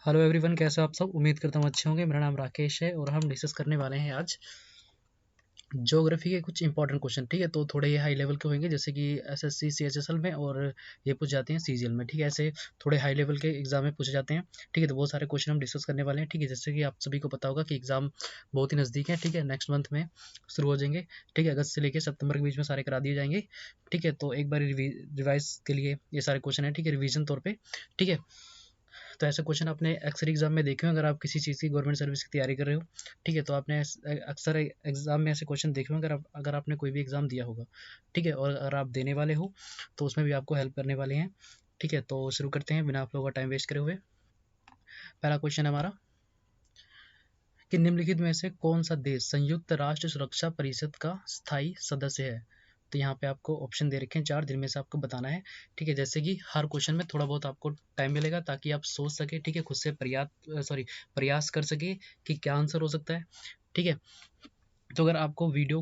Hello everyone, कैसे हो आप सब। उम्मीद करता हूँ अच्छे होंगे। मेरा नाम राकेश है और हम डिस्कस करने वाले हैं आज ज्योग्राफी के कुछ इंपॉर्टेंट क्वेश्चन। ठीक है, तो थोड़े ये हाई लेवल के होंगे, जैसे कि एसएससी सीएचएसएल में, और ये पूछ जाते हैं सीजीएल में। ठीक है, ऐसे थोड़े हाई लेवल के एग्जाम में पूछे जाते हैं। ठीक है, तो बहुत सारे क्वेश्चन हम डिस्कस करने वाले हैं। ठीक है, जैसे कि आप सभी को पता होगा कि एग्जाम बहुत ही नज़दीक है। ठीक है, नेक्स्ट मंथ में शुरू हो जाएंगे। ठीक है, अगस्त से लेकर सितंबर के बीच में सारे करा दिए जाएंगे। ठीक है, तो एक बार रिवाइज के लिए ये सारे क्वेश्चन है। ठीक है, रिविजन तौर पर। ठीक है, तो ऐसे क्वेश्चन आपने अक्सर एग्जाम में देखे हो। अगर आप किसी चीज़ की गवर्नमेंट सर्विस की तैयारी कर रहे हो, ठीक है, तो आपने अक्सर एग्जाम में ऐसे क्वेश्चन देखे हो। अगर आपने कोई भी एग्जाम दिया होगा, ठीक है, और अगर आप देने वाले हो तो उसमें भी आपको हेल्प करने वाले हैं। ठीक है, तो शुरू करते हैं बिना आप लोगों का टाइम वेस्ट करे हुए। पहला क्वेश्चन है हमारा कि निम्नलिखित में से कौन सा देश संयुक्त राष्ट्र सुरक्षा परिषद का स्थायी सदस्य है। तो यहाँ पे आपको ऑप्शन दे रखे हैं 4, जिनमें से आपको बताना है। ठीक है, जैसे कि हर क्वेश्चन में थोड़ा बहुत आपको टाइम मिलेगा ताकि आप सोच सके। ठीक है, खुद से प्रयास कर सके कि क्या आंसर हो सकता है। ठीक है, तो अगर आपको वीडियो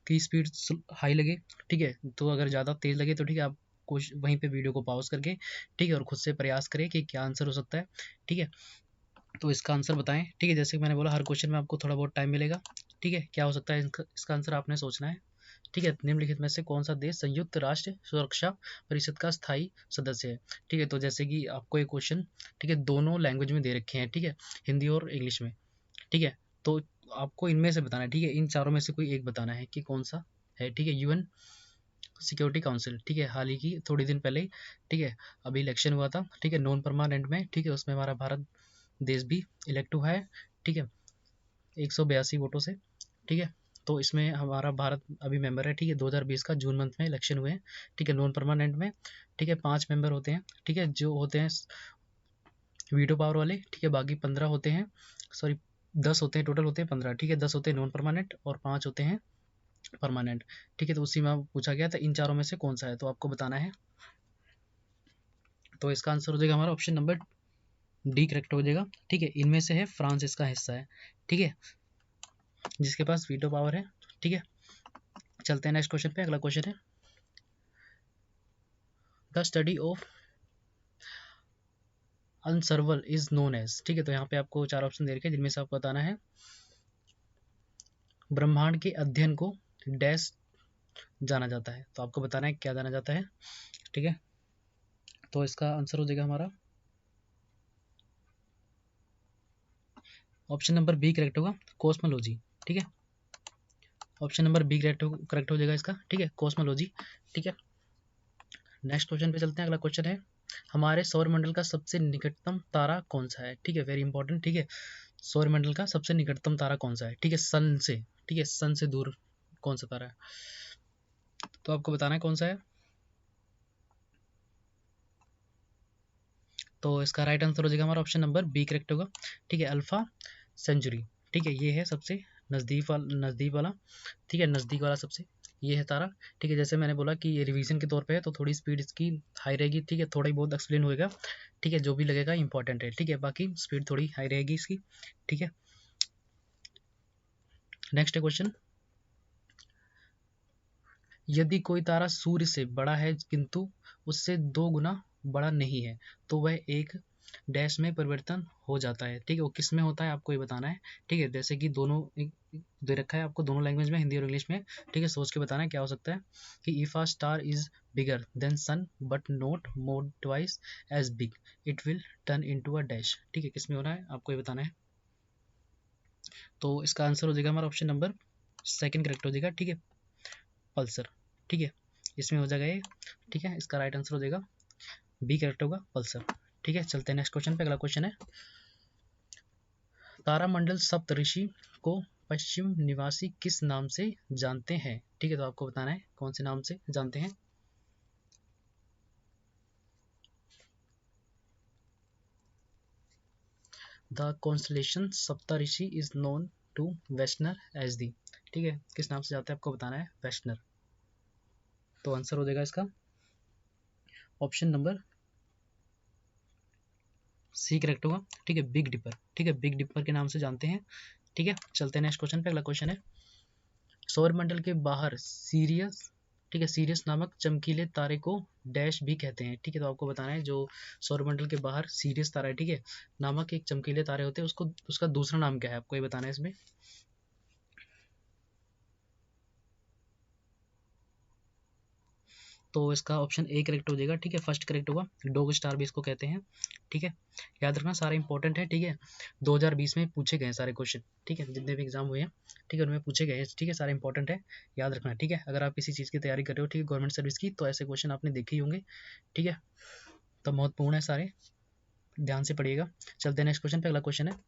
की स्पीड हाई लगे, ठीक है, तो अगर ज़्यादा तेज़ लगे तो ठीक है, आप कुछ वहीं पे वीडियो को पॉज करके, ठीक है, और खुद से प्रयास करें कि क्या आंसर हो सकता है। ठीक है, तो इसका आंसर बताएं। ठीक है, जैसे कि मैंने बोला, हर क्वेश्चन में आपको थोड़ा बहुत टाइम मिलेगा। ठीक है, क्या हो सकता है इसका आंसर आपने सोचना है। ठीक है, निम्नलिखित में से कौन सा देश संयुक्त राष्ट्र सुरक्षा परिषद का स्थायी सदस्य है। ठीक है, तो जैसे कि आपको एक क्वेश्चन, ठीक है, दोनों लैंग्वेज में दे रखे हैं। ठीक है, हिंदी और इंग्लिश में। ठीक है, तो आपको इनमें से बताना है। ठीक है, इन चारों में से कोई एक बताना है कि कौन सा है। ठीक है, यूएन सिक्योरिटी काउंसिल। ठीक है, हाल ही की थोड़ी दिन पहले, ठीक है, अभी इलेक्शन हुआ था। ठीक है, नॉन परमानेंट में। ठीक है, उसमें हमारा भारत देश भी इलेक्ट हुआ है। ठीक है, 182 वोटों से। ठीक है, तो इसमें हमारा भारत अभी मेंबर है। ठीक है, 2020 का जून मंथ में इलेक्शन हुए हैं। ठीक है, नॉन परमानेंट में। ठीक है, 5 मेंबर होते हैं। ठीक है, जो होते हैं वीटो पावर वाले। ठीक है, बाकी 15 होते हैं, सॉरी 10 होते हैं, टोटल होते हैं 15। ठीक है, 10 होते हैं नॉन परमानेंट और 5 होते हैं परमानेंट। ठीक है, तो उसी में पूछा गया था इन चारों में से कौन सा है, तो आपको बताना है। तो इसका आंसर हो जाएगा हमारा ऑप्शन नंबर डी करेक्ट हो जाएगा। ठीक है, इनमें से है फ्रांस, इसका हिस्सा है। ठीक है, जिसके पास वीटो पावर है। ठीक है, चलते हैं नेक्स्ट क्वेश्चन पे। अगला क्वेश्चन है the study of universal is known as. ठीक है, तो यहाँ पे आपको 4 ऑप्शन दे रखे हैं, जिनमें से आपको बताना है ब्रह्मांड के अध्ययन को डैश जाना जाता है। तो आपको बताना है क्या जाना जाता है। ठीक है, तो इसका आंसर हो जाएगा हमारा ऑप्शन नंबर बी करेक्ट होगा, कॉस्मोलॉजी। ठीक है, ऑप्शन नंबर बी करेक्ट हो जाएगा इसका। ठीक है, कॉस्मोलॉजी। ठीक है, नेक्स्ट क्वेश्चन पे चलते हैं। अगला क्वेश्चन है हमारे सौर मंडल का सबसे निकटतम तारा कौन सा है। ठीक है, वेरी इंपॉर्टेंट। ठीक है, सौर मंडल का सबसे निकटतम तारा कौन सा है। ठीक है, सन से। ठीक है, सन से दूर कौन सा तारा है, तो आपको बताना है कौन सा है। तो इसका राइट आंसर हो जाएगा हमारा ऑप्शन नंबर बी करेक्ट होगा। ठीक है, अल्फा सेंचुरी। ठीक है, ये है सबसे नज़दीक वाला। ठीक है, नज़दीक वाला सबसे ये है तारा। ठीक है, जैसे मैंने बोला कि ये रिवीजन के तौर पे है, तो थोड़ी स्पीड इसकी हाई रहेगी। ठीक है, थोड़ा ही बहुत एक्सप्लेन होएगा। ठीक है, जो भी लगेगा इंपॉर्टेंट है। ठीक है, बाकी स्पीड थोड़ी हाई रहेगी इसकी। ठीक है, नेक्स्ट क्वेश्चन, यदि कोई तारा सूर्य से बड़ा है किंतु उससे 2 गुना बड़ा नहीं है, तो वह एक डैश में परिवर्तन हो जाता है। ठीक है, वो किस में होता है आपको ये बताना है। ठीक है, जैसे कि दोनों दे रखा है आपको, दोनों लैंग्वेज में, हिंदी और इंग्लिश में। ठीक है, सोच के बताना है क्या हो सकता है कि if a star is bigger than sun but not more twice as big it will turn into a dash. ठीक है, किस में हो रहा है आपको ये बताना है। तो इसका आंसर हो जाएगा हमारा ऑप्शन नंबर सेकंड करेक्ट हो जाएगा। ठीक है, पल्सर। ठीक है, इसमें हो जाएगा ये। ठीक है, इसका राइट आंसर हो जाएगा बी करेक्ट होगा, पल्सर। ठीक है, चलते हैं नेक्स्ट क्वेश्चन पे। अगला क्वेश्चन है तारामंडल सप्तऋषि को पश्चिम निवासी किस नाम से जानते हैं। ठीक है, तो आपको बताना है कौन से नाम से जानते हैं। The constellation Saptarishi is known to westerner as the. ठीक है, किस नाम से जानते हैं आपको बताना है, वेस्टनर। तो आंसर हो जाएगा इसका ऑप्शन नंबर सी करेक्ट होगा। ठीक है, बिग डिपर। ठीक है, बिग डिपर के नाम से जानते हैं। ठीक है, चलते हैं नेक्स्ट क्वेश्चन पे। अगला क्वेश्चन है सौरमंडल के बाहर सीरियस ठीक है, सीरियस नामक चमकीले तारे को डैश भी कहते हैं। ठीक है, तो आपको बताना है जो सौरमंडल के बाहर सीरियस तारा है, ठीक है, नामक एक चमकीले तारे होते हैं, उसको उसका दूसरा नाम क्या है, आपको ये बताना है इसमें। तो इसका ऑप्शन ए करेक्ट हो जाएगा। ठीक है, फर्स्ट करेक्ट होगा, डोग स्टार भी इसको कहते हैं। ठीक है, याद रखना सारे इंपॉर्टेंट है। ठीक है, 2020 में पूछे गए हैं सारे क्वेश्चन। ठीक है, जितने भी एग्जाम हुए हैं, ठीक है, उनमें पूछे गए हैं। ठीक है, सारे इंपॉर्टेंट है, याद रखना। ठीक है, अगर आप किसी चीज़ की तैयारी कर रहे हो, ठीक है, गवर्नमेंट सर्विस की, तो ऐसे क्वेश्चन आपने देखे ही होंगे। ठीक है, तो महत्वपूर्ण है सारे, ध्यान से पढ़िएगा। चलते हैं नेक्स्ट क्वेश्चन पे। अगला क्वेश्चन है,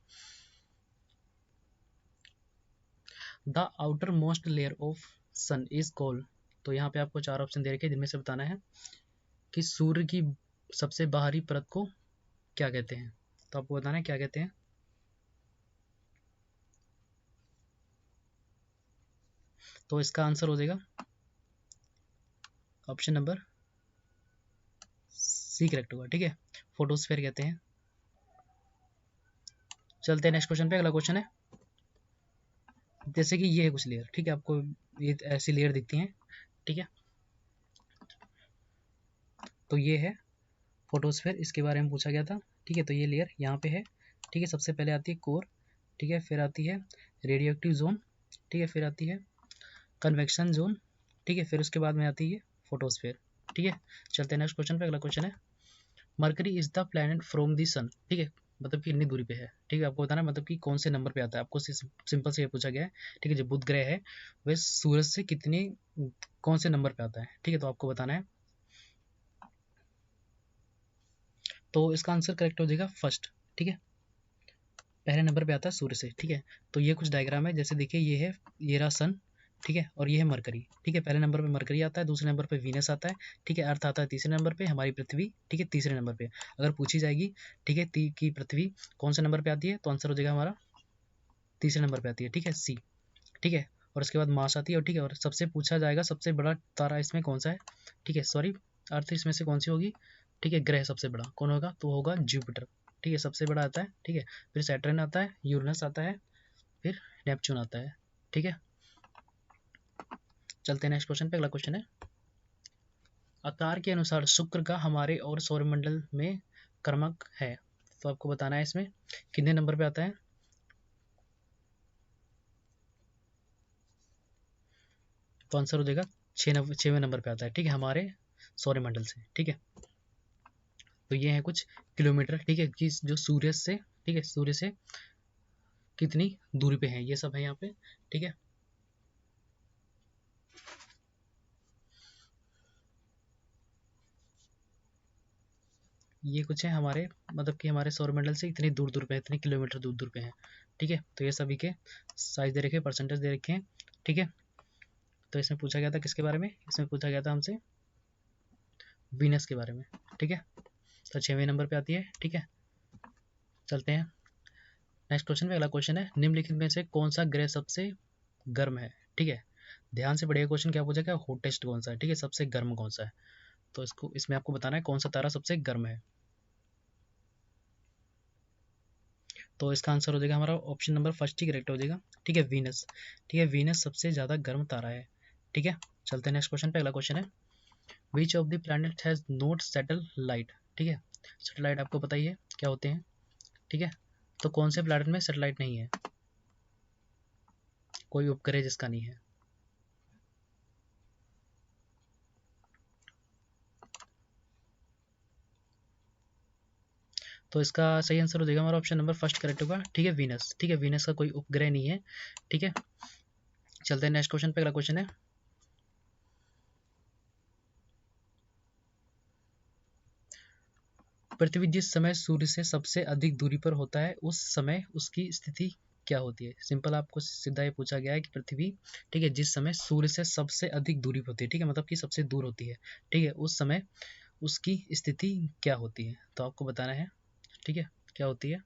the outer most layer of sun is called. तो यहाँ पे आपको चार ऑप्शन दे रखे हैं, जिनमें से बताना है कि सूर्य की सबसे बाहरी परत को क्या कहते हैं। तो आपको बताना है क्या कहते हैं। तो इसका आंसर हो जाएगा ऑप्शन नंबर सी करेक्ट होगा। ठीक है, फोटोस्फीयर कहते हैं। चलते हैं नेक्स्ट क्वेश्चन पे। अगला क्वेश्चन है, जैसे कि ये है कुछ लेयर, ठीक है, आपको ये ऐसी लेयर दिखती हैं। ठीक है, तो ये है फोटोस्फीयर, इसके बारे में पूछा गया था। ठीक है, तो ये लेयर यहाँ पे है। ठीक है, सबसे पहले आती है कोर। ठीक है, फिर आती है रेडियो एक्टिव जोन। ठीक है, फिर आती है कन्वेक्शन जोन। ठीक है, फिर उसके बाद में आती है फोटोस्फीयर। ठीक है, चलते हैं नेक्स्ट क्वेश्चन पे। अगला क्वेश्चन है, Mercury is the planet from the sun. ठीक है, मतलब कि कितनी दूरी पे है। ठीक है, आपको बताना है मतलब कि कौन से नंबर पे आता है, आपको सिंपल से ये पूछा गया है। ठीक है, जो बुध ग्रह है वह सूरज से कितनी कौन से नंबर पे आता है। ठीक है, तो आपको बताना है। तो इसका आंसर करेक्ट हो जाएगा फर्स्ट। ठीक है, पहले नंबर पे आता है सूर्य से। ठीक है, तो ये कुछ डायग्राम है, जैसे देखिए ये है, ये रहा सन। ठीक है, और ये है मरकरी। ठीक है, पहले नंबर पे मरकरी आता है, दूसरे नंबर पे वीनस आता है। ठीक है, अर्थ आता है तीसरे नंबर पे, हमारी पृथ्वी। ठीक है, तीसरे नंबर पे अगर पूछी जाएगी, ठीक है, कि पृथ्वी कौन से नंबर पे आती है, तो आंसर हो जाएगा हमारा तीसरे नंबर पे आती है। ठीक है, सी। ठीक है, और उसके बाद मार्स आती है। और ठीक है, और सबसे पूछा जाएगा सबसे बड़ा तारा इसमें कौन सा है। ठीक है, सॉरी, अर्थ इसमें से कौन सी होगी। ठीक है, ग्रह सबसे बड़ा कौन होगा, तो होगा जुपिटर। ठीक है, सबसे बड़ा आता है। ठीक है, फिर सैटर्न आता है, यूरेनस आता है, फिर नेपच्यून आता है। ठीक है, चलते हैं नेक्स्ट क्वेश्चन पे। अगला क्वेश्चन है, आकार के अनुसार शुक्र का हमारे और सौरमंडल में क्रमांक है। तो आपको बताना है इसमें कितने नंबर पे आता है। तो आंसर हो जाएगा 6वें नंबर पे आता है। ठीक है, हमारे सौरमंडल से। ठीक है, तो ये है कुछ किलोमीटर। ठीक है, कि जो सूर्य से, ठीक है, सूर्य से कितनी दूरी पे है, ये सब है यहाँ पे। ठीक है, ये कुछ है हमारे, मतलब कि हमारे सौरमंडल से इतनी दूर दूर पे है, इतने किलोमीटर दूर दूर पे है। ठीक है, तो ये सभी के साइज दे रखे हैं, परसेंटेज दे रखे हैं। ठीक है, तो इसमें पूछा गया था किसके बारे में, इसमें पूछा गया था हमसे वीनस के बारे में। ठीक है, तो 6वें नंबर पे आती है। ठीक है, चलते हैं नेक्स्ट क्वेश्चन पे। अगला क्वेश्चन है, निम्नलिखित में से कौन सा ग्रह सबसे गर्म है। ठीक है, ध्यान से पढ़िएगा, क्वेश्चन क्या पूछा गया, हॉटेस्ट कौन सा है। ठीक है, सबसे गर्म कौन सा है। तो इसमें आपको बताना है कौन सा तारा सबसे गर्म है। तो इसका आंसर हो जाएगा हमारा ऑप्शन नंबर फर्स्ट ही करेक्ट हो जाएगा। ठीक है, वीनस। ठीक है, वीनस सबसे ज़्यादा गर्म तारा है। ठीक है, चलते हैं नेक्स्ट क्वेश्चन पे। अगला क्वेश्चन है, which of the planet has note satellite. ठीक है, सैटेलाइट आपको पता ही है क्या होते हैं। ठीक है, तो कौन से प्लैनेट में सैटेलाइट नहीं है, कोई उपग्रह जिसका नहीं है। तो इसका सही आंसर हो जाएगा हमारा ऑप्शन नंबर फर्स्ट करेक्ट होगा। ठीक है, वीनस। ठीक है, वीनस का कोई उपग्रह नहीं है। ठीक है, चलते हैं नेक्स्ट क्वेश्चन पे। अगला क्वेश्चन है, पृथ्वी जिस समय सूर्य से सबसे अधिक दूरी पर होता है उस समय उसकी स्थिति क्या होती है। सिंपल, आपको सीधा ये पूछा गया है कि पृथ्वी, ठीक है, जिस समय सूर्य से सबसे अधिक दूरी पर होती है, ठीक है, मतलब कि सबसे दूर होती है, ठीक है, उस समय उसकी स्थिति क्या होती है। तो आपको बताना है। ठीक है, क्या होती है।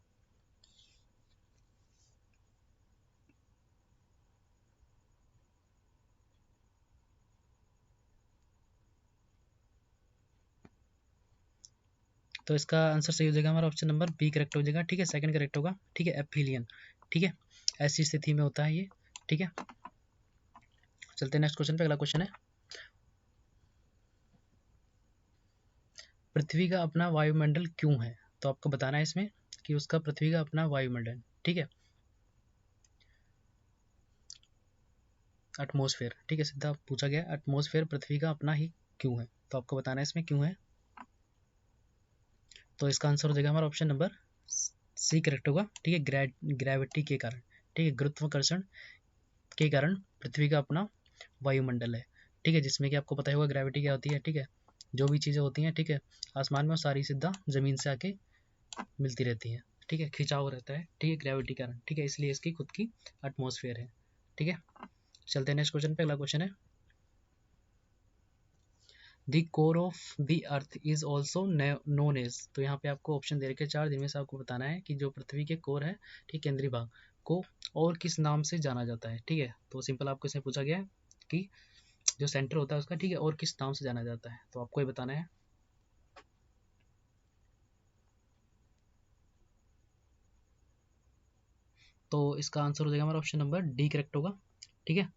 तो इसका आंसर सही हो जाएगा हमारा ऑप्शन नंबर बी करेक्ट हो जाएगा। ठीक है, सेकंड करेक्ट होगा। ठीक है, एप्हीलियन। ठीक है, ऐसी स्थिति में होता है ये। ठीक है, चलते हैं नेक्स्ट क्वेश्चन पे। अगला क्वेश्चन है, पृथ्वी का अपना वायुमंडल क्यों है, तो आपको बताना है इसमें कि उसका पृथ्वी का अपना वायुमंडल, ठीक है, एटमॉस्फेयर, ठीक है, सीधा पूछा गया एटमॉस्फेयर पृथ्वी का अपना ही क्यों है, तो आपको बताना है इसमें क्यों है। तो इसका आंसर हो जाएगा हमारा ऑप्शन नंबर सी करेक्ट होगा, ठीक है, ग्रेविटी के कारण, ठीक है, गुरुत्वाकर्षण के कारण पृथ्वी का अपना वायुमंडल है, ठीक है, जिसमें कि आपको पता होगा ग्रेविटी क्या होती है, ठीक है, जो भी चीज़ें होती हैं, ठीक है, आसमान में सारी सीधा ज़मीन से आके मिलती रहती हैं, ठीक है, खिंचाव रहता है, ठीक है, ग्रेविटी के कारण, ठीक है, इसलिए इसकी खुद की एटमॉस्फेयर है, ठीक है। चलते हैं नेक्स्ट क्वेश्चन पे। अगला क्वेश्चन है the core of the earth is also known as, तो यहाँ पे आपको ऑप्शन दे रखे 4, जिनमें से आपको बताना है कि जो पृथ्वी के कोर है, ठीक, केंद्रीय भाग को और किस नाम से जाना जाता है, ठीक है, तो सिंपल आपको इसमें पूछा गया है कि जो सेंटर होता है उसका, ठीक है, और किस नाम से जाना जाता है, तो आपको ये बताना है। तो इसका आंसर हो जाएगा हमारा ऑप्शन नंबर डी करेक्ट होगा, ठीक है,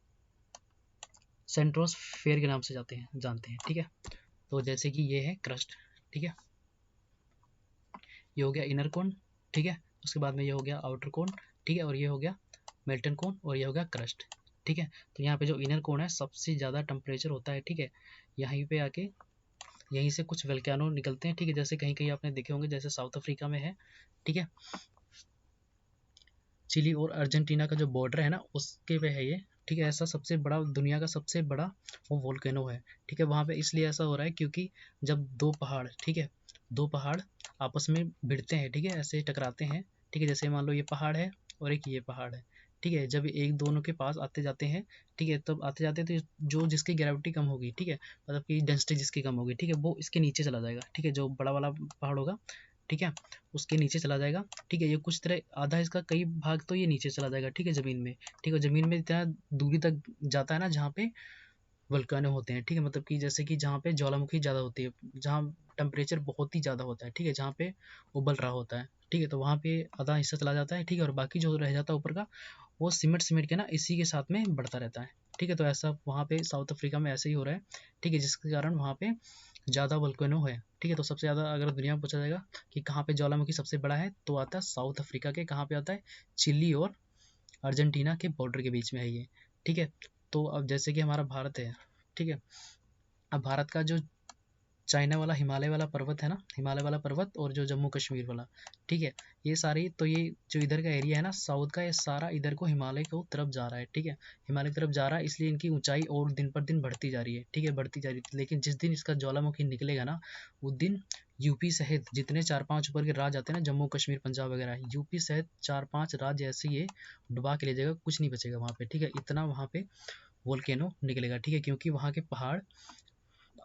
सेंट्रोस्फेयर के नाम से जानते हैं, ठीक है। तो जैसे कि ये है क्रस्ट, ठीक है, ये हो गया इनर कोन, ठीक है, उसके बाद में ये हो गया आउटर कोन, ठीक है, और ये हो गया मेल्टन कोन, और ये हो गया क्रस्ट, ठीक है। तो यहाँ पे जो इनर कोन है सबसे ज़्यादा टेम्परेचर होता है, ठीक है, यहीं पे आके यहीं से कुछ वल्केनो निकलते हैं, ठीक है, जैसे कहीं कहीं आपने देखे होंगे, जैसे साउथ अफ्रीका में है, ठीक है, चिली और अर्जेंटीना का जो बॉर्डर है ना उसके पे है ये, ठीक है, ऐसा सबसे बड़ा दुनिया का सबसे बड़ा वो वोल्केनो है, ठीक है, वहाँ पे इसलिए ऐसा हो रहा है क्योंकि जब दो पहाड़, ठीक है, दो पहाड़ आपस में भिड़ते हैं, ठीक है, ऐसे टकराते हैं, ठीक है, जैसे मान लो ये पहाड़ है और एक ये पहाड़ है, ठीक है, जब एक दोनों के पास आते जाते हैं, ठीक है, तब आते जाते तो जो जिसकी ग्रेविटी कम होगी, ठीक है, मतलब कि डेंसिटी जिसकी कम होगी, ठीक है, वो इसके नीचे चला जाएगा, ठीक है, जो बड़ा वाला पहाड़ होगा, ठीक है, उसके नीचे चला जाएगा, ठीक है, ये कुछ तरह आधा इसका कई भाग तो ये नीचे चला जाएगा, ठीक है, ज़मीन में, ठीक है, ज़मीन में इतना दूरी तक जाता है ना जहाँ पे वल्केनो होते हैं, ठीक है, मतलब कि जैसे कि जहाँ पे ज्वालामुखी ज़्यादा होती है, जहाँ टेम्परेचर बहुत ही ज़्यादा होता है, ठीक है, जहाँ पे उबल रहा होता है, ठीक है, तो वहाँ पे आधा हिस्सा चला जाता है, ठीक है, और बाकी जो रह जाता है ऊपर का वो सिमट सिमट के ना इसी के साथ में बढ़ता रहता है, ठीक है, तो ऐसा वहाँ पे साउथ अफ्रीका में ऐसे ही हो रहा है, ठीक है, जिसके कारण वहाँ पे ज़्यादा वल्केनो है, ठीक है, तो सबसे ज़्यादा अगर दुनिया में पूछा जाएगा कि कहाँ पे ज्वालामुखी सबसे बड़ा है, तो आता है साउथ अफ्रीका के, कहाँ पे आता है, चिली और अर्जेंटीना के बॉर्डर के बीच में है ये, ठीक है। तो अब जैसे कि हमारा भारत है, ठीक है, अब भारत का जो चाइना वाला हिमालय वाला पर्वत है ना, हिमालय वाला पर्वत और जो जम्मू कश्मीर वाला, ठीक है, ये सारी तो ये जो इधर का एरिया है ना साउथ का, ये सारा इधर को हिमालय को तरफ जा रहा है, ठीक है, हिमालय की तरफ जा रहा है, इसलिए इनकी ऊंचाई और दिन पर दिन बढ़ती जा रही है, ठीक है, बढ़ती जा रही है, लेकिन जिस दिन इसका ज्वालामुखी निकलेगा ना उस दिन यूपी सहित जितने 4-5 ऊपर के राज्य आते हैं ना, जम्मू कश्मीर पंजाब वगैरह, यूपी सहित 4-5 राज्य ऐसे ये डुबा के ले जाएगा, कुछ नहीं बचेगा वहाँ पे, ठीक है, इतना वहाँ पे वोल्केनो निकलेगा, ठीक है, क्योंकि वहाँ के पहाड़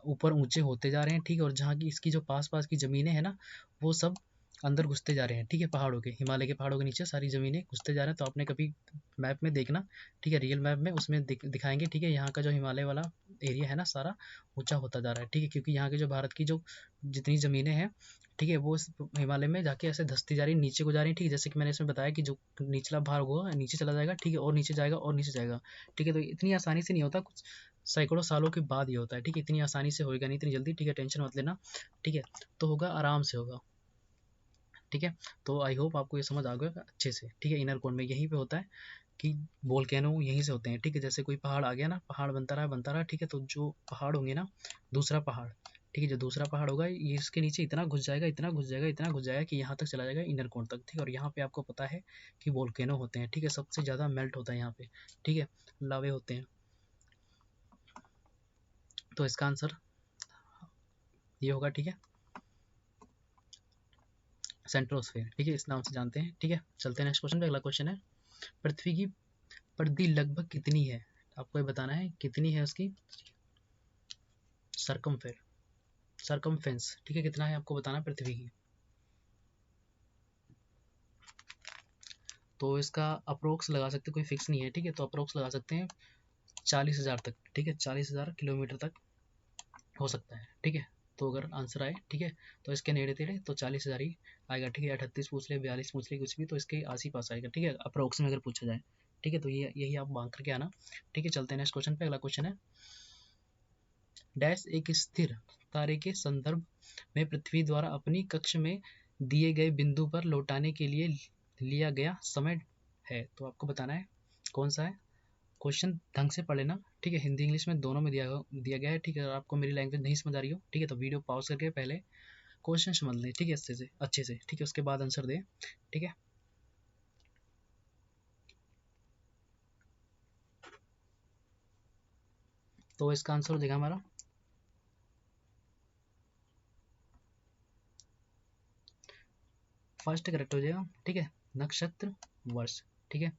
ऊपर ऊंचे होते जा रहे हैं, ठीक है, और जहाँ की इसकी जो पास पास की ज़मीनें हैं ना वो सब अंदर घुसते जा रहे हैं, ठीक है, पहाड़ों के, हिमालय के पहाड़ों के नीचे सारी ज़मीनें घुसते जा रहे हैं, तो आपने कभी मैप में देखना, ठीक है, रियल मैप में उसमें दिखाएंगे, ठीक है, यहाँ का जो हिमालय वाला एरिया है ना सारा ऊंचा होता जा रहा है, ठीक है, क्योंकि यहाँ के जो भारत की जो जितनी ज़मीनें हैं, ठीक है, वो हिमालय में जाके ऐसे धंसती जा रही है, नीचे को जा रही है, ठीक है, जैसे कि मैंने इसमें बताया कि जो निचला भाग होगा नीचे चला जाएगा, ठीक है, और नीचे जाएगा और नीचे जाएगा, ठीक है, तो इतनी आसानी से नहीं होता, कुछ सैकड़ों सालों के बाद ये होता है, ठीक है, इतनी आसानी से होएगा नहीं, इतनी जल्दी, ठीक है, टेंशन मत लेना, ठीक है, तो होगा आराम से होगा, ठीक है, तो आई होप आपको ये समझ आ गया अच्छे से, ठीक है, इनर कोर में यहीं पे होता है कि वोल्केनो यहीं से होते हैं, ठीक है, जैसे कोई पहाड़ आ गया ना, पहाड़ बनता रहा, ठीक है, तो जो पहाड़ होंगे ना दूसरा पहाड़, ठीक है, जो दूसरा पहाड़ होगा ये इसके नीचे इतना घुस जाएगा, इतना घुस जाएगा, इतना घुस जाएगा कि यहाँ तक चला जाएगा इनर कोर तक, ठीक है, और यहाँ पे आपको पता है कि वोल्केनो होते हैं, ठीक है, सबसे ज़्यादा मेल्ट होता है यहाँ पे, ठीक है, लावे होते हैं, तो इसका आंसर ये होगा, ठीक है, सेंट्रोस्फेयर, ठीक है, इस नाम से जानते हैं, ठीक है। चलते हैं नेक्स्ट क्वेश्चन पे। अगला क्वेश्चन है पृथ्वी की परिधि लगभग कितनी है, आपको ये बताना है कितनी है उसकी सरकमफेयर सरकमफेंस, ठीक है, कितना है आपको बताना पृथ्वी की, तो इसका अप्रोक्स लगा सकते हैं, कोई फिक्स नहीं है, ठीक है, तो अप्रोक्स लगा सकते हैं 40,000 तक, ठीक है, 40,000 किलोमीटर तक हो सकता है, ठीक है, तो अगर आंसर आए, ठीक है, तो इसके नेड़े तेड़े तो 40,000 ही आएगा, ठीक है, 38 पूछ ले 42 पूछ ले कुछ भी, तो इसके आस ही पास आएगा, ठीक है, अप्रोक्स में अगर पूछा जाए, ठीक है, तो ये यही आप मांग करके आना, ठीक है। चलते हैं नेक्स्ट क्वेश्चन पे। अगला क्वेश्चन है डैश एक स्थिर तारे के संदर्भ में पृथ्वी द्वारा अपनी कक्ष में दिए गए बिंदु पर लौटाने के लिए लिया गया समय है। तो आपको बताना है कौन सा है। क्वेश्चन ढंग से पढ़ लेना, ठीक है, हिंदी इंग्लिश में दोनों में दिया गया है, ठीक है। अगर आपको मेरी लैंग्वेज नहीं समझ आ रही हो, ठीक है, तो वीडियो पॉज करके पहले क्वेश्चन समझ लें, ठीक है, अच्छे से, ठीक है, उसके बाद आंसर दें, ठीक है। तो इसका आंसर हो जाएगा हमारा फर्स्ट करेक्ट हो जाएगा, ठीक है, नक्षत्र वर्ष, ठीक है,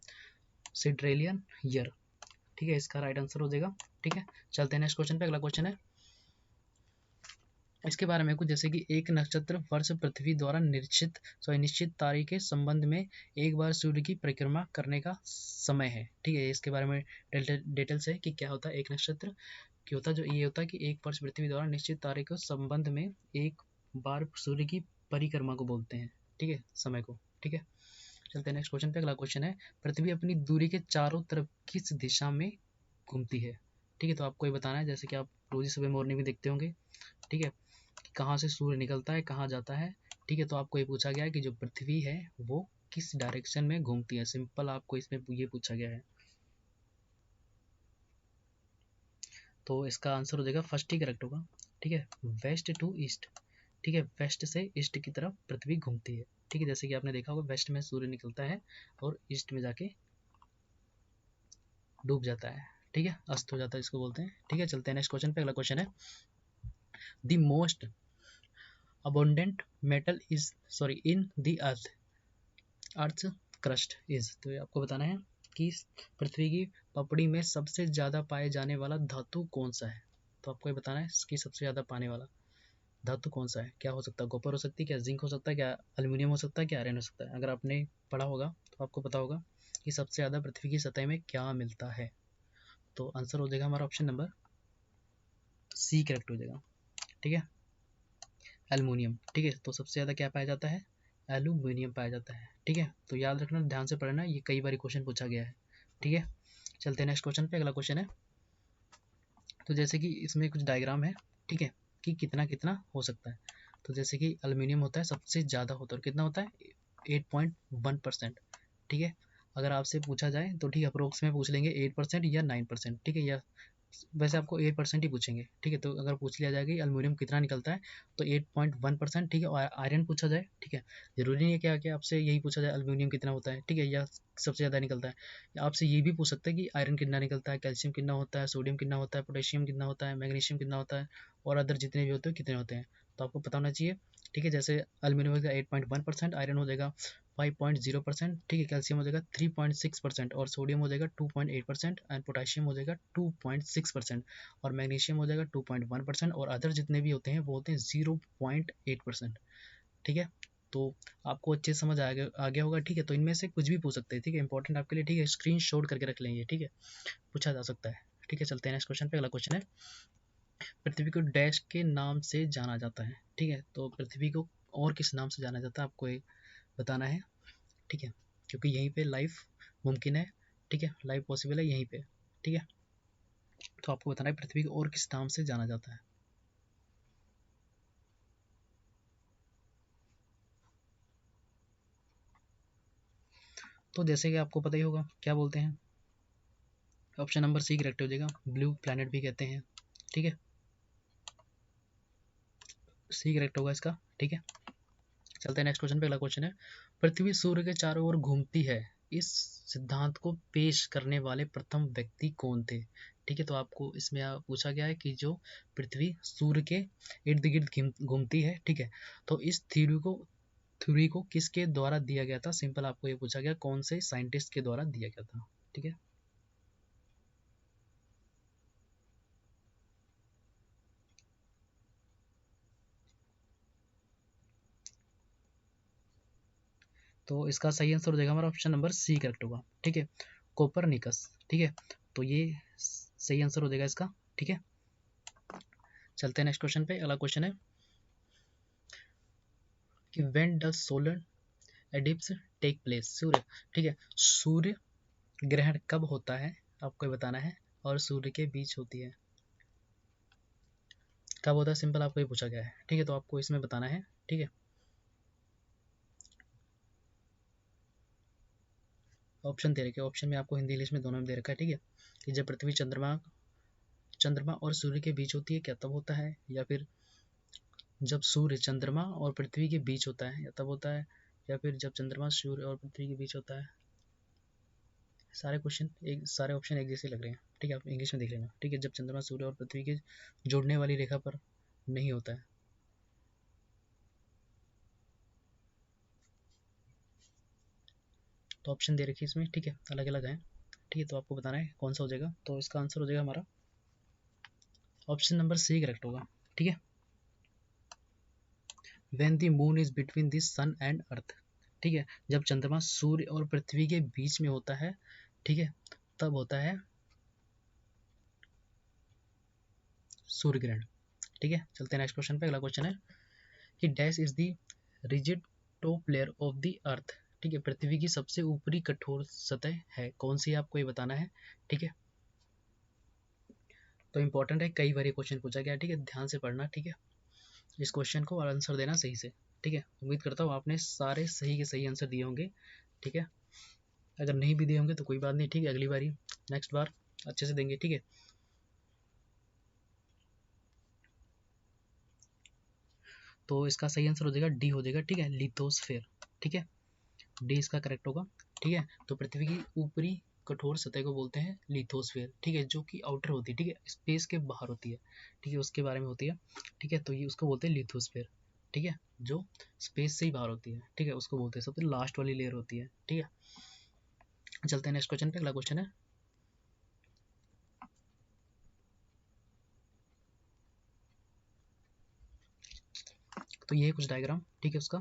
सिड्रेलियन ईयर, ठीक है, इसका राइट आंसर हो जाएगा, ठीक है। चलते हैं नेक्स्ट क्वेश्चन पे। अगला क्वेश्चन है इसके बारे में कुछ, जैसे कि एक नक्षत्र वर्ष पृथ्वी द्वारा निश्चित तारीख के संबंध में एक बार सूर्य की परिक्रमा करने का समय है, ठीक है। इसके बारे में डिटेल्स है कि क्या होता है एक नक्षत्र, क्या होता है, जो ये होता है कि एक वर्ष पृथ्वी द्वारा निश्चित तारीख के संबंध में एक बार सूर्य की परिक्रमा को बोलते हैं, ठीक है, समय को, ठीक है। चलते हैं नेक्स्ट क्वेश्चन पे। अगला क्वेश्चन है पृथ्वी अपनी दूरी के चारों तरफ किस दिशा में घूमती है, ठीक है। तो आपको ये बताना है, जैसे कि आप रोज सुबह मॉर्निंग में देखते होंगे, ठीक है, कहाँ से सूर्य निकलता है, कहाँ जाता है, ठीक है। तो आपको ये पूछा गया है कि जो पृथ्वी है वो किस डायरेक्शन में घूमती है, सिंपल आपको इसमें ये पूछा गया है। तो इसका आंसर हो जाएगा फर्स्ट ही करेक्ट होगा, ठीक है, वेस्ट टू ईस्ट, ठीक है, वेस्ट से ईस्ट की तरफ पृथ्वी घूमती है, ठीक है। जैसे कि आपने देखा होगा वेस्ट में सूर्य निकलता है और ईस्ट में जाके डूब जाता है, ठीक है, अस्त हो जाता है, इसको बोलते हैं, ठीक है। चलते हैं नेक्स्ट क्वेश्चन पे। अगला क्वेश्चन है the most abundant metal is in the earth crust is. तो ये आपको बताना है कि पृथ्वी की पपड़ी में सबसे ज्यादा पाए जाने वाला धातु कौन सा है। तो आपको ये बताना है कि सबसे ज्यादा पाने वाला धातु कौन सा है, क्या हो सकता है, कॉपर हो सकती है क्या, जिंक हो सकता है क्या, एल्यूमिनियम हो सकता है क्या, आयरन हो सकता है। अगर आपने पढ़ा होगा तो आपको पता होगा कि सबसे ज्यादा पृथ्वी की सतह में क्या मिलता है। तो आंसर हो जाएगा हमारा ऑप्शन नंबर सी करेक्ट हो जाएगा, ठीक है, एल्युमिनियम, ठीक है। तो सबसे ज़्यादा क्या पाया जाता है, एल्यूमिनियम पाया जाता है, ठीक है। तो याद रखना, ध्यान से पढ़ना, ये कई बार क्वेश्चन पूछा गया है, ठीक है। चलते हैं नेक्स्ट क्वेश्चन पे। अगला क्वेश्चन है तो जैसे कि इसमें कुछ डायग्राम है, ठीक है, कि कितना कितना हो सकता है। तो जैसे कि एल्यूमिनियम होता है सबसे ज़्यादा होता है, और कितना होता है 8.1%, ठीक है। अगर आपसे पूछा जाए तो ठीक है, अप्रोक्स में पूछ लेंगे 8% या 9%, ठीक है, या वैसे आपको 8% ही पूछेंगे, ठीक है। तो अगर पूछ लिया जाएगा कि एल्यूमिनियम कितना निकलता है तो 8.1%, ठीक है। और आयरन पूछा जाए, ठीक है, जरूरी नहीं है क्या कि आपसे यही पूछा जाए एल्यूमिनियम कितना होता है, ठीक है, या सबसे ज़्यादा निकलता है, या आपसे ये भी पूछ सकता है कि आयरन कितना निकलता है, कैल्शियम कितना होता है, सोडियम कितना होता है, पोटेशियम कितना होता है, मैग्नीशियम कितना होता है, और अदर जितने भी होते हैं कितने होते हैं। तो आपको पता होना चाहिए, ठीक है। जैसे एल्यूमिनियम का 8.1%, आयरन हो जाएगा 5.0%, ठीक है, कैल्शियम हो जाएगा 3.6% और सोडियम हो जाएगा 2.8% एंड पोटेशियम हो जाएगा 2.6% और मैग्नीशियम हो जाएगा 2.1% और अदर जितने भी होते हैं वो होते हैं 0.8%, ठीक है। तो आपको अच्छे से समझ आ गया होगा, ठीक है। तो इनमें से कुछ भी पूछ सकते हैं, ठीक है, इंपॉर्टेंट आपके लिए, ठीक है, स्क्रीन शॉट करके रख लेंगे, ठीक है, पूछा जा सकता है, ठीक है। चलते हैं नेक्स्ट क्वेश्चन पे। अगला क्वेश्चन है पृथ्वी को डैश के नाम से जाना जाता है, ठीक है। तो पृथ्वी को और किस नाम से जाना जाता है आपको एक बताना है, ठीक है, क्योंकि यहीं पे लाइफ मुमकिन है, ठीक है, लाइफ पॉसिबल है यहीं पे, ठीक है। तो आपको बताना है पृथ्वी को और किस नाम से जाना जाता है। तो जैसे कि आपको पता ही होगा क्या बोलते हैं, ऑप्शन नंबर सी करेक्ट हो जाएगा, ब्लू प्लैनेट भी कहते हैं, ठीक है, सी करेक्ट होगा इसका, ठीक है। चलते हैं नेक्स्ट क्वेश्चन पे। अगला क्वेश्चन है पृथ्वी सूर्य के चारों ओर घूमती है, इस सिद्धांत को पेश करने वाले प्रथम व्यक्ति कौन थे, ठीक है। तो आपको इसमें पूछा गया है कि जो पृथ्वी सूर्य के इर्द गिर्द घूमती है, ठीक है, तो इस थ्योरी को किसके द्वारा दिया गया था, सिंपल आपको ये पूछा गया कौन से साइंटिस्ट के द्वारा दिया गया था, ठीक है। तो इसका सही आंसर हो जाएगा हमारा ऑप्शन नंबर सी करेक्ट होगा, ठीक है, कोपरनिकस, ठीक है। तो ये सही आंसर हो जाएगा इसका, ठीक है। चलते हैं नेक्स्ट क्वेश्चन पे। अगला क्वेश्चन है कि when does solar eclipse take place, सूर्य, ठीक है, सूर्य ग्रहण कब होता है आपको बताना है, और सूर्य के बीच होती है, कब होता है सिंपल, आपको ये पूछा गया है, ठीक है, तो आपको इसमें बताना है, ठीक है। ऑप्शन दे रखे, ऑप्शन में आपको हिंदी इंग्लिश में दोनों में दे रखा है, ठीक है, कि जब पृथ्वी चंद्रमा और सूर्य के बीच होती है क्या तब होता है, या फिर जब सूर्य चंद्रमा और पृथ्वी के बीच होता है या तब होता है, या फिर जब चंद्रमा सूर्य और पृथ्वी के बीच होता है। सारे ऑप्शन एक जैसे लग रहे हैं, ठीक है, आप इंग्लिश में देख लेना, ठीक है। जब चंद्रमा सूर्य और पृथ्वी के जोड़ने वाली रेखा पर नहीं होता है, तो ऑप्शन दे रखी है इसमें, ठीक है, अलग अलग हैं, ठीक है, तो आपको बताना है कौन सा हो जाएगा। तो इसका आंसर हो जाएगा हमारा ऑप्शन नंबर सी करेक्ट होगा, ठीक है। When the moon is between the sun and earth, ठीक है, जब चंद्रमा सूर्य और पृथ्वी के बीच में होता है, ठीक है, तब होता है सूर्य ग्रहण, ठीक है। चलते हैं नेक्स्ट क्वेश्चन पे। अगला क्वेश्चन है कि dash is the rigid top layer of the अर्थ, ठीक है, पृथ्वी की सबसे ऊपरी कठोर सतह है कौन सी, आपको ये बताना है, ठीक है। तो इंपॉर्टेंट है, कई बार ये क्वेश्चन पूछा गया, ठीक है, ध्यान से पढ़ना, ठीक है, इस क्वेश्चन को और आंसर देना सही से, ठीक है। उम्मीद करता हूँ आपने सारे सही के सही आंसर दिए होंगे, ठीक है। अगर नहीं भी दिए होंगे तो कोई बात नहीं, ठीक है, अगली बारी नेक्स्ट बार अच्छे से देंगे, ठीक है। तो इसका सही आंसर हो जाएगा डी हो जाएगा, ठीक है, लिथोस्फेयर, ठीक है, डी इसका करेक्ट होगा, ठीक है। तो पृथ्वी की ऊपरी कठोर सतह को बोलते हैं लिथोस्फेयर, ठीक है, जो कि आउटर होती है, ठीक है, स्पेस के बाहर होती है, ठीक है, उसके बारे में होती है, ठीक है, तो ये उसको बोलते हैं लिथोस्फेयर, ठीक है, जो स्पेस से ही बाहर होती है, ठीक है, उसको बोलते हैं सबसे लास्ट वाली लेयर होती है, ठीक है। चलते हैं नेक्स्ट क्वेश्चन पे। अगला क्वेश्चन है तो ये है कुछ डायग्राम, ठीक है, उसका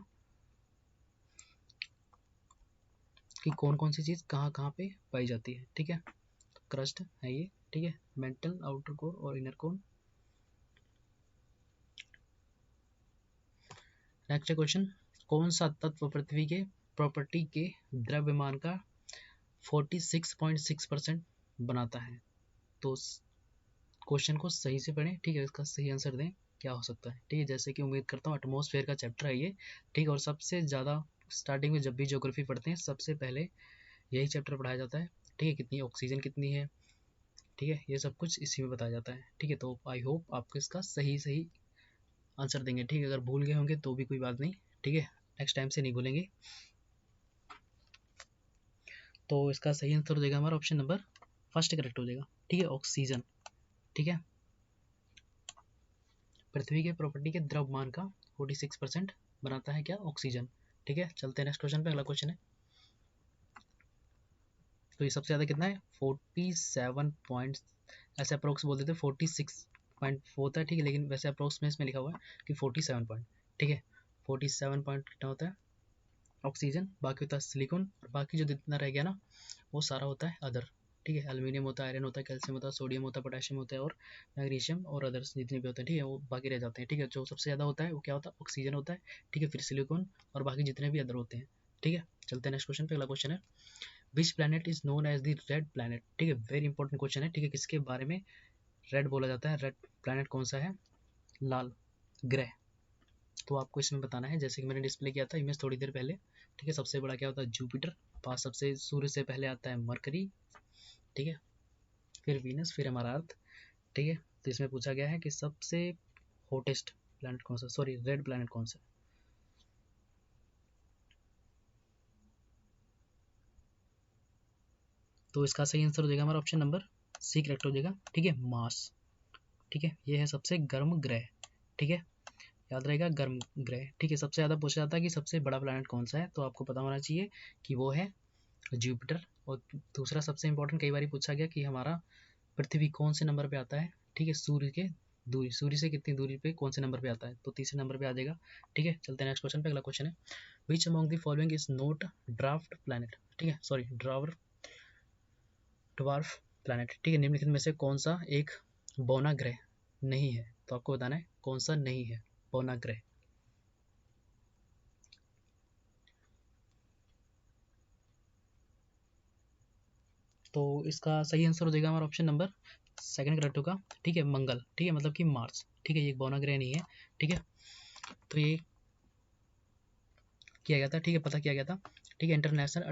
कि कौन कौन सी चीज़ कहाँ कहाँ पे पाई जाती है, ठीक है। क्रस्ट है ये, ठीक है, मेंटल आउटर कोर और इनर कोर। नेक्स्ट क्वेश्चन, कौन सा तत्व पृथ्वी के प्रॉपर्टी के द्रव्यमान का 46.6% बनाता है। तो क्वेश्चन को सही से पढ़ें, ठीक है, इसका सही आंसर दें, क्या हो सकता है, ठीक है। जैसे कि उम्मीद करता हूँ एटमॉस्फेयर का चैप्टर है ये, ठीक है, और सबसे ज़्यादा स्टार्टिंग में जब भी ज्योग्राफी पढ़ते हैं सबसे पहले यही चैप्टर पढ़ाया जाता है, ठीक है, कितनी ऑक्सीजन कितनी है, ठीक है, ये सब कुछ इसी में बताया जाता है, ठीक है। तो आई होप आपको इसका सही सही आंसर देंगे, ठीक है, अगर भूल गए होंगे तो भी कोई बात नहीं, ठीक है, नेक्स्ट टाइम से नहीं भूलेंगे। तो इसका सही आंसर हो जाएगा हमारा ऑप्शन नंबर फर्स्ट करेक्ट हो जाएगा, ठीक है, ऑक्सीजन, ठीक है। पृथ्वी के प्रॉपर्टी के द्रव्यमान का 46% बनाता है क्या, ऑक्सीजन, ठीक है। चलते हैं नेक्स्ट क्वेश्चन पे। अगला क्वेश्चन है तो ये सबसे ज़्यादा कितना है 47 पॉइंट, ऐसे अप्रोक्स बोल देते 46.4 होता है, ठीक है, लेकिन वैसे अप्रोक्स में इसमें लिखा हुआ है कि 47 पॉइंट, ठीक है, 47 पॉइंट कितना होता है ऑक्सीजन, बाकी होता है सिलिकॉन, और बाकी जो जितना रह गया ना वो सारा होता है अदर, ठीक है, एल्यूमिनियम होता है, आयरन होता है, कैल्शियम होता है, सोडियम होता है, पोटेशियम होता है, और मैग्नीशियम और अदर्स जितने भी होते हैं, ठीक है, वो बाकी रह जाते हैं, ठीक है। जो सबसे ज़्यादा होता है वो क्या होता है ऑक्सीजन होता है, ठीक है, फिर सिलिकॉन और बाकी जितने भी अदर होते हैं, ठीक है। चलते हैं नेक्स्ट क्वेश्चन पे। अगला क्वेश्चन है which planet is known as the red planet, ठीक है, वेरी इंपॉर्टेंट क्वेश्चन है, ठीक है, किसके बारे में रेड बोला जाता है, रेड प्लैनेट कौन सा है, लाल ग्रह। तो आपको इसमें बताना है, जैसे कि मैंने डिस्प्ले किया था इमेज थोड़ी देर पहले, ठीक है, सबसे बड़ा क्या होता है जुपिटर, पास सबसे सूर्य से पहले आता है मरकरी, ठीक है, फिर वीनस, फिर हमारा अर्थ, ठीक है। तो इसमें पूछा गया है कि सबसे हॉटेस्ट प्लैनेट कौन सा, सॉरी रेड प्लैनेट कौन सा। तो इसका सही आंसर हो जाएगा हमारा ऑप्शन नंबर सी करेक्ट हो जाएगा, ठीक है, मार्स, ठीक है, ये है सबसे गर्म ग्रह, ठीक है, याद रहेगा गर्म ग्रह, ठीक है। सबसे ज़्यादा पूछा जाता है कि सबसे बड़ा प्लैनेट कौन सा है, तो आपको पता होना चाहिए कि वो है जुपिटर। और दूसरा सबसे इंपॉर्टेंट कई बार पूछा गया कि हमारा पृथ्वी कौन से नंबर पे आता है, ठीक है, सूर्य के दूरी, सूर्य से कितनी दूरी पे कौन से नंबर पे आता है, तो तीसरे नंबर पे आ जाएगा, ठीक है। चलते हैं नेक्स्ट क्वेश्चन पे। अगला क्वेश्चन है which among the following is note draft planet, ठीक है, सॉरी ड्वार्फ प्लैनेट, ठीक है, निम्नलिखित में से कौन सा एक बौना ग्रह नहीं है, तो आपको बताना है कौन सा नहीं है बौना ग्रह। तो इसका सही आंसर हो जाएगा हमारा ऑप्शन नंबर सेकंड करेक्ट होगा, ठीक है, मंगल, ठीक है, मतलब कि मार्स, ठीक है, ये एक बौना ग्रह नहीं है, ठीक है। तो ये किया गया था, ठीक है, पता किया गया था, ठीक है, इंटरनेशनल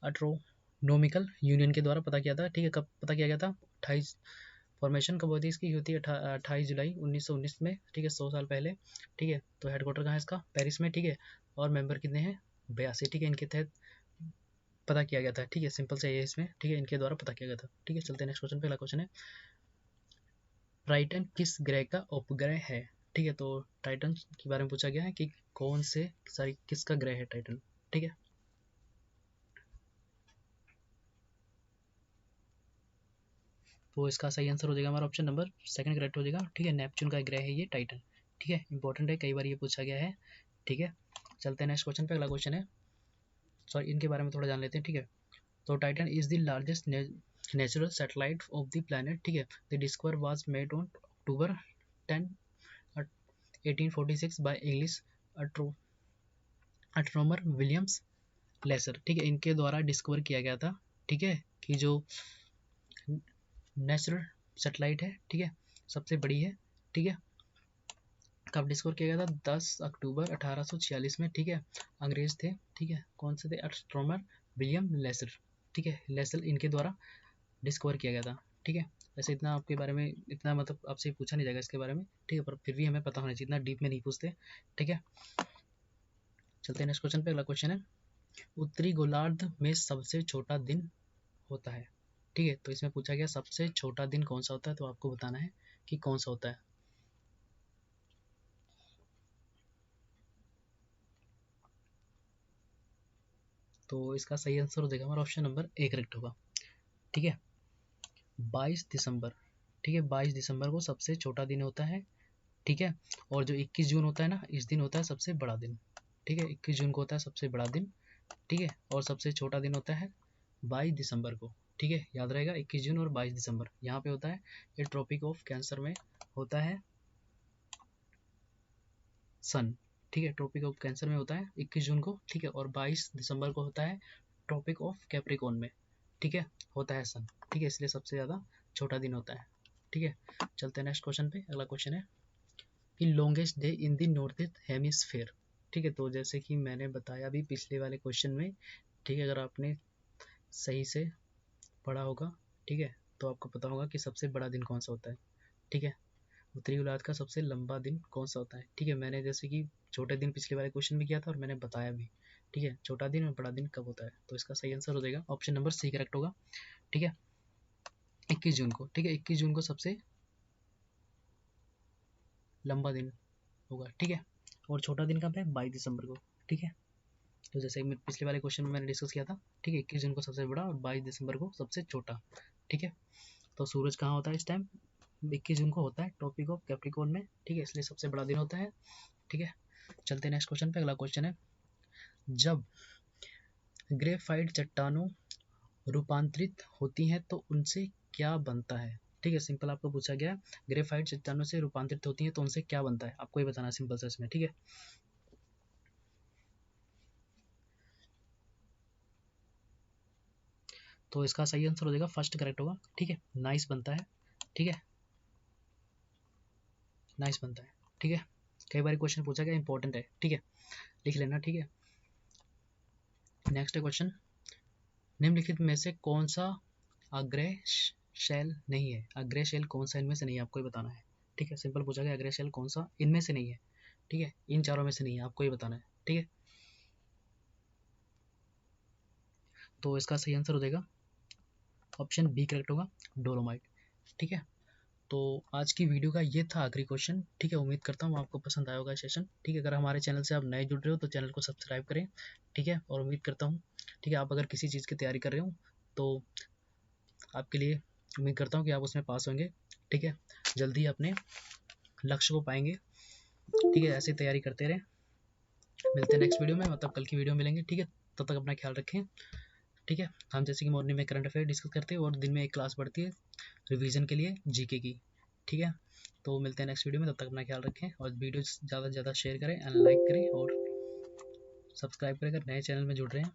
एस्ट्रोनॉमिकल यूनियन के द्वारा पता किया था, ठीक है। कब पता किया गया था? 28 फॉर्मेशन कब होती है इसकी? होती है 28 जुलाई 1919 में, ठीक है, 100 साल पहले, ठीक है। तो हेडक्वार्टर कहाँ है इसका? पेरिस में, ठीक है। और मेंबर कितने हैं? 82, ठीक है। इनके तहत पता किया गया था, ठीक है। सिंपल से ये इसमें, ठीक है, इनके द्वारा पता किया गया था, ठीक है। चलते हैं नेक्स्ट क्वेश्चन पे। अगला क्वेश्चन है, टाइटन किस ग्रह का उपग्रह है? ठीक है, तो टाइटन के बारे में पूछा गया है कि कौन से किसका ग्रह है टाइटन, ठीक है। तो इसका सही आंसर हो जाएगा हमारा ऑप्शन नंबर सेकंड करेक्ट हो जाएगा, ठीक है। नेपच्यून का ग्रह है ये टाइटन, ठीक है। इंपॉर्टेंट है, कई बार ये पूछा गया है, ठीक है। चलते हैं नेक्स्ट क्वेश्चन पे। अगला क्वेश्चन है, सॉरी इनके बारे में थोड़ा जान लेते हैं, ठीक है। तो Titan is the largest natural satellite of the planet, ठीक है। The discover was made on October 10 1846 by English astronomer Williams Lesser, ठीक है। इनके द्वारा डिस्कवर किया गया था, ठीक है, कि जो नेचुरल सैटेलाइट है, ठीक है, सबसे बड़ी है, ठीक है। कब डिस्कवर किया गया था? 10 अक्टूबर 1846 में, ठीक है। अंग्रेज थे, ठीक है। कौन से थे? एस्ट्रोनॉमर विलियम लेसर, ठीक है। लेसर इनके द्वारा डिस्कवर किया गया था, ठीक है। वैसे इतना आपके बारे में इतना मतलब आपसे पूछा नहीं जाएगा इसके बारे में, ठीक है, पर फिर भी हमें पता होना चाहिए, इतना डीप में नहीं पूछते, ठीक है। चलते हैं नेक्स्ट क्वेश्चन पे। अगला क्वेश्चन है, उत्तरी गोलार्ध में सबसे छोटा दिन होता है, ठीक है। तो इसमें पूछा गया सबसे छोटा दिन कौन सा होता है, तो आपको बताना है कि कौन सा होता है। तो इसका सही आंसर हो जाएगा हमारा ऑप्शन नंबर ए करेक्ट होगा, ठीक है। 22 दिसंबर, ठीक है, 22 दिसंबर को सबसे छोटा दिन होता है, ठीक है। और जो 21 जून होता है ना, इस दिन होता है सबसे बड़ा दिन, ठीक है। 21 जून को होता है सबसे बड़ा दिन, ठीक है। और सबसे छोटा दिन होता है 22 दिसंबर को, ठीक है। याद रहेगा 21 जून और 22 दिसंबर। यहाँ पे होता है ये ट्रॉपिक ऑफ कैंसर में होता है सन, ठीक है। ट्रॉपिक ऑफ कैंसर में होता है 21 जून को, ठीक है। और 22 दिसंबर को होता है ट्रॉपिक ऑफ कैप्रिकॉर्न में, ठीक है, होता है सन, ठीक है। इसलिए सबसे ज़्यादा छोटा दिन होता है, ठीक है। चलते हैं नेक्स्ट क्वेश्चन पे। अगला क्वेश्चन है कि longest day in the north hemisphere, ठीक है। तो जैसे कि मैंने बताया अभी पिछले वाले क्वेश्चन में, ठीक है, अगर आपने सही से पढ़ा होगा, ठीक है, तो आपको पता होगा कि सबसे बड़ा दिन कौन सा होता है, ठीक है। उत्तरी गोलार्ध का सबसे लंबा दिन कौन सा होता है, ठीक है। मैंने जैसे कि छोटे दिन पिछले वाले क्वेश्चन में किया था और मैंने बताया भी, ठीक है, छोटा दिन और बड़ा दिन कब होता है। तो इसका सही आंसर हो जाएगा ऑप्शन नंबर सी करेक्ट होगा, ठीक है। 21 जून को, ठीक है, 21 जून को सबसे लंबा दिन होगा, ठीक है। और छोटा दिन कब है? 22 दिसंबर को, ठीक है। तो जैसे कि पिछले वाले क्वेश्चन में मैंने डिस्कस किया था, ठीक है, 21 जून को सबसे बड़ा और 22 दिसंबर को सबसे छोटा, ठीक है। तो सूरज कहाँ होता है इस टाइम? 21 जून को होता है ट्रॉपिक ऑफ कैप्रिकॉर्न में, ठीक है, इसलिए सबसे बड़ा दिन होता है, ठीक है। चलते हैं नेक्स्ट क्वेश्चन पे। अगला क्वेश्चन है, जब ग्रेफाइट चट्टानों रूपांतरित होती हैं तो उनसे क्या बनता है, ठीक है। सिंपल आपको पूछा गया ग्रेफाइट चट्टानों से रूपांतरित होती हैं तो उनसे क्या बनता है, आपको ये बताना सिंपल सा इसमें, ठीक है। तो इसका सही आंसर हो जाएगा फर्स्ट करेक्ट होगा, ठीक है, नाइस बनता है, ठीक है, नाइस बनता है, ठीक है। कई बार क्वेश्चन पूछा गया, इंपॉर्टेंट है, ठीक है, लिख लेना, ठीक है। नेक्स्ट क्वेश्चन, निम्नलिखित में से कौन सा अग्रय शैल नहीं है? अग्रय शैल कौन सा इनमें से नहीं है, आपको ये बताना है, ठीक है। सिंपल पूछा गया अग्रय शैल कौन सा इनमें से नहीं है, ठीक है, इन चारों में से नहीं है, आपको ये बताना है, ठीक है। तो इसका सही आंसर हो जाएगा ऑप्शन बी करेक्ट होगा, डोलोमाइट, ठीक है। तो आज की वीडियो का ये था आखिरी क्वेश्चन, ठीक है। उम्मीद करता हूँ आपको पसंद आया होगा सेशन, ठीक है। अगर हमारे चैनल से आप नए जुड़ रहे हो तो चैनल को सब्सक्राइब करें, ठीक है। और उम्मीद करता हूँ, ठीक है, आप अगर किसी चीज़ की तैयारी कर रहे हो तो आपके लिए उम्मीद करता हूँ कि आप उसमें पास होंगे, ठीक है। जल्दी अपने लक्ष्य को पाएंगे, ठीक है। ऐसे तैयारी करते रहें, मिलते हैं नेक्स्ट वीडियो में, मतलब कल की वीडियो मिलेंगे, ठीक है। तब तक अपना ख्याल रखें, ठीक है। हम जैसे कि मॉर्निंग में करंट अफेयर डिस्कस करते हैं और दिन में एक क्लास बढ़ती है रिवीजन के लिए जीके की, ठीक है। तो मिलते हैं नेक्स्ट वीडियो में, तब तक अपना ख्याल रखें और वीडियो ज़्यादा से ज़्यादा शेयर करें एंड लाइक करें और सब्सक्राइब करें अगर नए चैनल में जुड़ रहे हैं।